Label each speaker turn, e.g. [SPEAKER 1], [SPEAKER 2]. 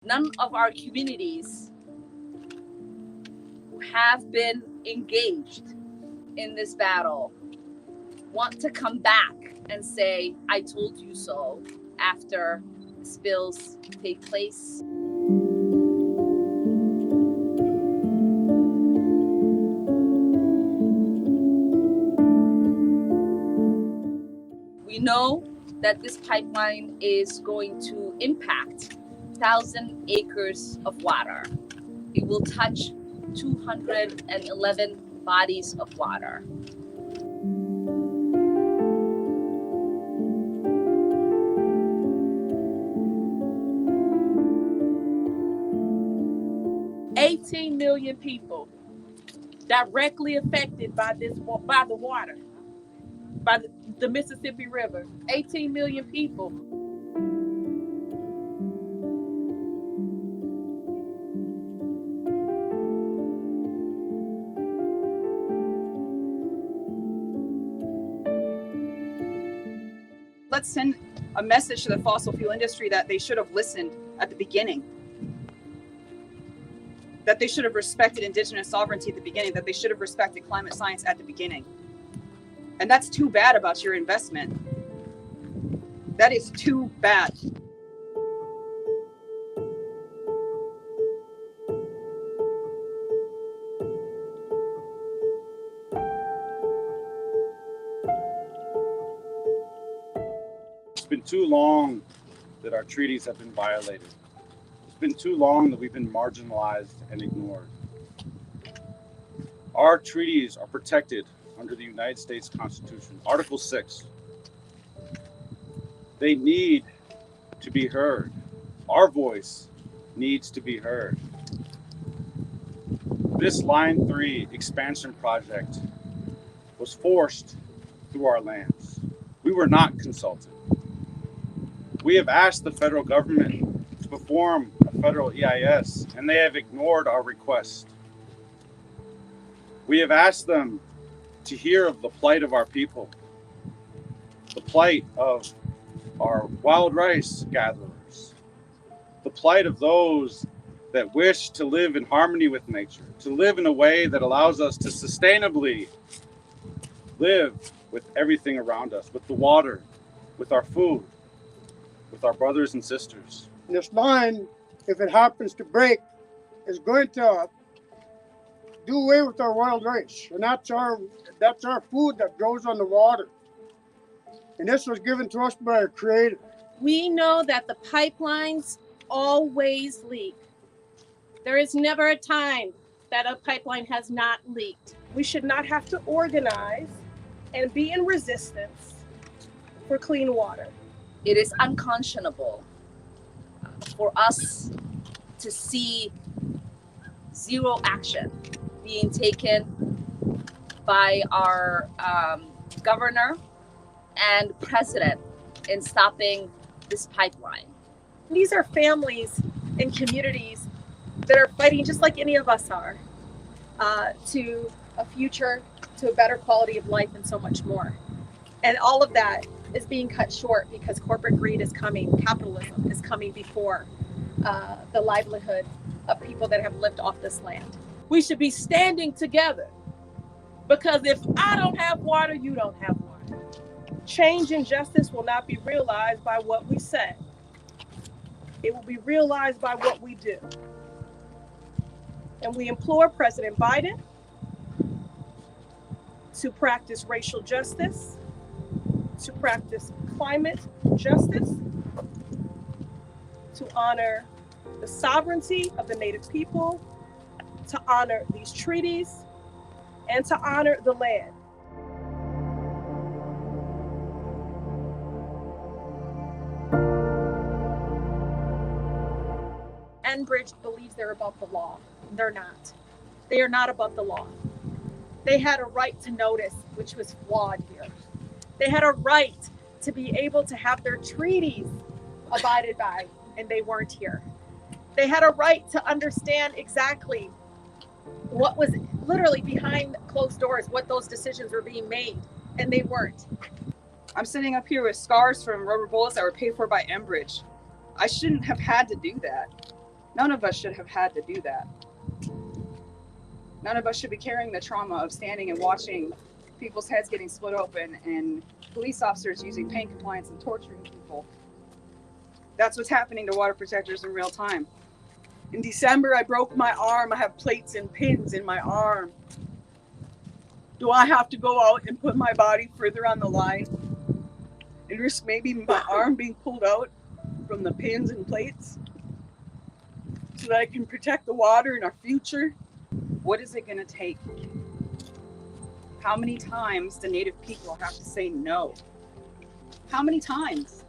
[SPEAKER 1] None of our communities who have been engaged in this battle want to come back and say, I told you so, after spills take place. We know that this pipeline is going to impact 1,000 acres of water. It will touch 211 bodies of water.
[SPEAKER 2] $18 million people directly affected by the water, by the Mississippi River. 18 million people.
[SPEAKER 3] Let's send a message to the fossil fuel industry that they should have listened at the beginning, that they should have respected indigenous sovereignty at the beginning, that they should have respected climate science at the beginning. And that's too bad about your investment. That is too bad.
[SPEAKER 4] It's been too long that our treaties have been violated. It's been too long that we've been marginalized and ignored. Our treaties are protected under the United States Constitution, Article 6. They need to be heard. Our voice needs to be heard. This Line 3 expansion project was forced through our lands. We were not consulted. We have asked the federal government to perform a federal EIS, and they have ignored our request. We have asked them to hear of the plight of our people, the plight of our wild rice gatherers, the plight of those that wish to live in harmony with nature, to live in a way that allows us to sustainably live with everything around us, with the water, with our food, with our brothers and sisters.
[SPEAKER 5] This line, if it happens to break, is going to do away with our wild rice, and that's our food that grows on the water. And this was given to us by our Creator.
[SPEAKER 2] We know that the pipelines always leak. There is never a time that a pipeline has not leaked. We should not have to organize and be in resistance for clean water.
[SPEAKER 1] It is unconscionable for us to see zero action being taken by our governor and president in stopping this pipeline.
[SPEAKER 2] These are families and communities that are fighting just like any of us are to a future, to a better quality of life and so much more. And all of that is being cut short because corporate greed is coming, capitalism is coming before the livelihood of people that have lived off this land. We should be standing together, because if I don't have water, you don't have water. Change and justice will not be realized by what we say. It will be realized by what we do. And we implore President Biden to practice racial justice, to practice climate justice, to honor the sovereignty of the Native people, to honor these treaties, and to honor the land. Enbridge believes they're above the law. They're not. They are not above the law. They had a right to notice, which was flawed here. They had a right to be able to have their treaties abided by, and they weren't here. They had a right to understand exactly what was literally behind closed doors, what those decisions were being made, and they weren't.
[SPEAKER 3] I'm sitting up here with scars from rubber bullets that were paid for by Enbridge. I shouldn't have had to do that. None of us should have had to do that. None of us should be carrying the trauma of standing and watching people's heads getting split open and police officers using pain compliance and torturing people. That's what's happening to water protectors in real time. In December, I broke my arm. I have plates and pins in my arm. Do I have to go out and put my body further on the line and risk maybe my arm being pulled out from the pins and plates so that I can protect the water in our future? What is it going to take? How many times do Native people have to say no? How many times?